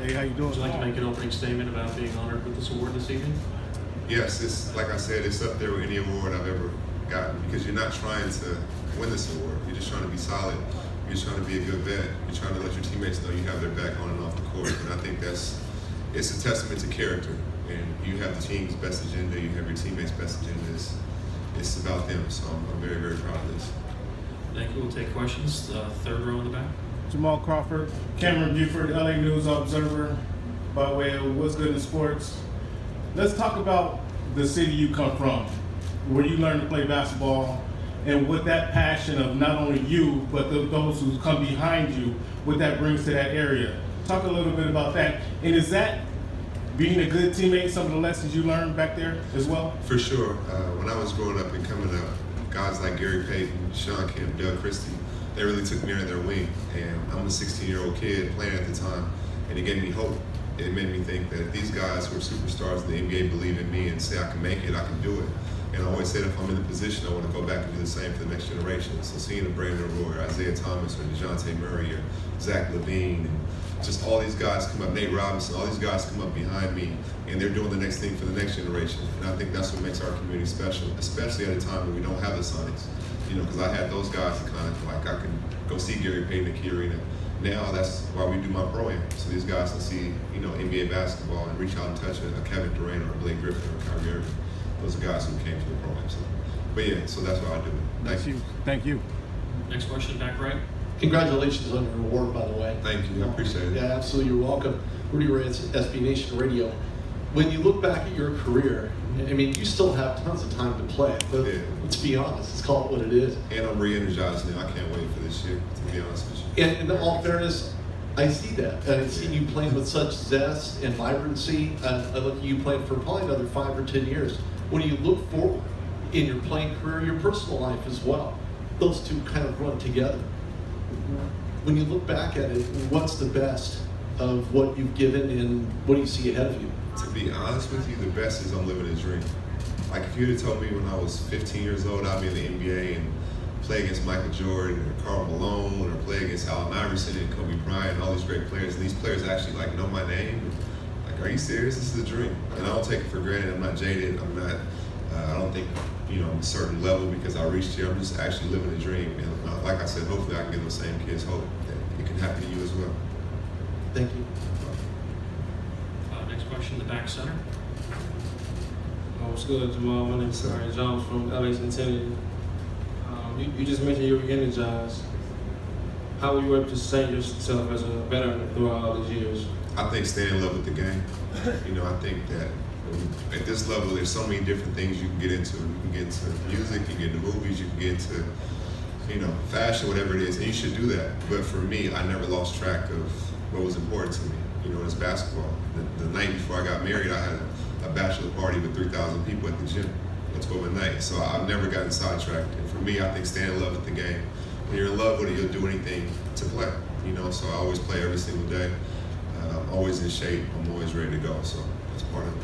Hey, how you doing? Would you like to make an opening statement about being honored with this award this evening? Yes, it's like I said, it's up there with any award I've ever gotten because you're not trying to win this award. You're just trying to be solid. You're just trying to be a good vet. You're trying to let your teammates know you have their back on and off the court. And I think it's a testament to character. And you have the team's best agenda. You have your teammates' best agenda. It's about them. So I'm very, very proud of this. Thank you. We'll take questions. Third row in the back. Jamal Crawford, Cameron Buford, LA News Observer, by way of What's Good in Sports. Let's talk about the city you come from, where you learned to play basketball, and what that passion of not only you, but those who come behind you, what that brings to that area. Talk a little bit about that. And is that being a good teammate, some of the lessons you learned back there as well? For sure. When I was growing up and coming up, guys like Gary Payton, Sean Kemp, Doug Christie, they really took me under their wing. And I'm a 16-year-old kid playing at the time, and it gave me hope. It made me think that these guys who are superstars in the NBA believe in me and say I can make it, I can do it. And I always said if I'm in the position, I want to go back and do the same for the next generation. So seeing a Brandon Roy, Isaiah Thomas, or DeJounte Murray, or Zach LaVine, and just all these guys come up, Nate Robinson, all these guys come up behind me, and they're doing the next thing for the next generation. And I think that's what makes our community special, especially at a time when we don't have the Sonics. You know, because I had those guys to kind of like, I can go see Gary Payton at Key Arena. Now that's why we do my pro-am. So these guys can see, you know, NBA basketball and reach out and touch a Kevin Durant or a Blake Griffin or Kyrie Irving. Those are guys who came to the pro-am. So, but yeah, so that's why I do it. Thank you. Thank you. Next question, back right. Congratulations on your award, by the way. Thank you. I appreciate it. Yeah, absolutely. You're welcome. Rudy Ray, SB Nation Radio. When you look back at your career, I mean, you still have tons of time to play, but Yeah. let's be honest. Let's call it what it is. And I'm re-energized now. I can't wait for this year, to be honest with you. And in all fairness, I see that. And I see you playing with such zest and vibrancy. I look at you playing for probably another 5 or 10 years. When you look forward in your playing career, your personal life as well, those two kind of run together. When you look back at it, what's the best of what you've given and what do you see ahead of you? To be honest with you, the best is I'm living a dream. Like if you'd have told me when I was 15 years old I'd be in the NBA and play against Michael Jordan or Karl Malone or play against Allen Iverson and Kobe Bryant and all these great players, and these players actually like know my name. Like, are you serious? This is a dream. And I don't take it for granted. I'm not jaded. I'm not, I don't think, you know, I'm a certain level because I reached here. I'm just actually living a dream. And like I said, hopefully I can give those same kids hope that it can happen to you as well. Thank you. Next question, the back center. What's good, Jamal? My name is Ryan Jones from LA Centennial. You just mentioned you were energized. How were you able to sustain yourself as a veteran throughout all these years? I think staying in love with the game. You know, I think that at this level, there's so many different things you can get into. You can get into music, you can get into movies, you can get into, you know, fashion, whatever it is, and you should do that. But for me, I never lost track of what was important to me. You know, it's basketball. The night before I got married, I had a bachelor party with 3,000 people at the gym. That's what my night. So I've never gotten sidetracked. And for me, I think staying in love with the game. When you're in love with it, you'll do anything to play. You know, so I always play every single day. I'm always in shape. I'm always ready to go. So that's part of it.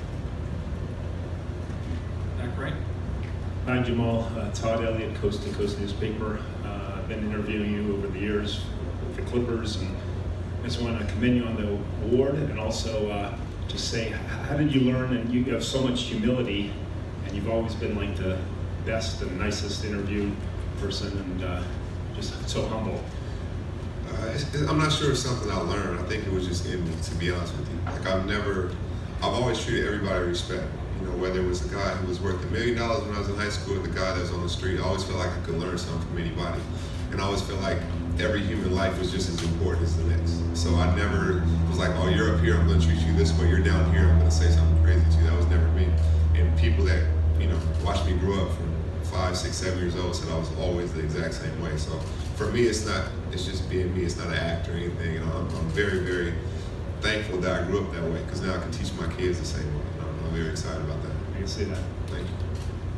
Back right. Hi, Jamal. Todd Elliott, Coast to Coast Newspaper. I've been interviewing you over the years with the Clippers, and I just want to commend you on the award, and also just say, how did you learn? And you have so much humility, and you've always been like the best and nicest interviewed person, and just so humble. I'm not sure it's something I learned. I think it was just in me, to be honest with you. Like I've always treated everybody with respect. You know, whether it was a guy who was worth $1 million when I was in high school, or the guy that was on the street, I always felt like I could learn something from anybody. And I always feel like every human life was just as important as the next. So I never was like, oh, you're up here, I'm gonna treat you this way. You're down here, I'm gonna say something crazy to you. That was never me. And people that, you know, watched me grow up from 5, 6, 7 years old said I was always the exact same way. So for me, it's just being me. It's not an act or anything. And I'm very, very thankful that I grew up that way, because now I can teach my kids the same way. And I'm very excited about that. I can see that. Thank you.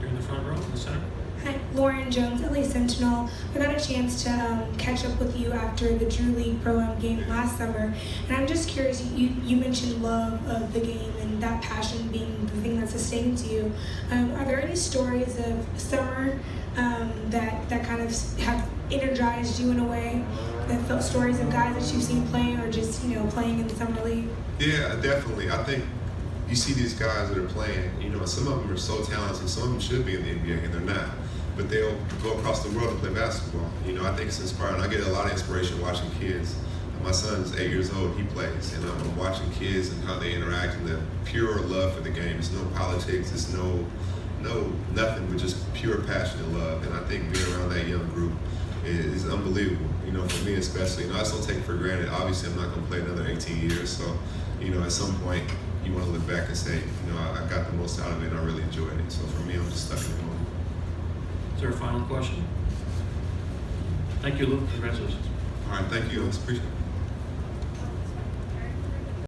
You're in the front row, in the center. Hi, Lauren Jones, LA Sentinel. I got a chance to catch up with you after the Drew League Pro-Am game last summer, and I'm just curious, you mentioned love of the game and that passion being the thing that sustains you. Are there any stories of summer that kind of have energized you in a way? The stories of guys that you've seen playing, or just playing in the summer league? Yeah, definitely. I think you see these guys that are playing, some of them are so talented, some of them should be in the NBA and they're not. But they'll go across the world to play basketball. I think it's inspiring. I get a lot of inspiration watching kids. My son's 8 years old, he plays, and I'm watching kids and how they interact and the pure love for the game. It's no politics, it's no nothing but just pure passion and love. And I think being around that young group is unbelievable, for me especially. I just don't take it for granted. Obviously, I'm not going to play another 18 years, so, at some point, you want to look back and say, I got the most out of it and I really enjoyed it. So for me, I'm just stuck in the moment. Is there a final question? Thank you, Luke. Congratulations. All right, thank you. I appreciate it.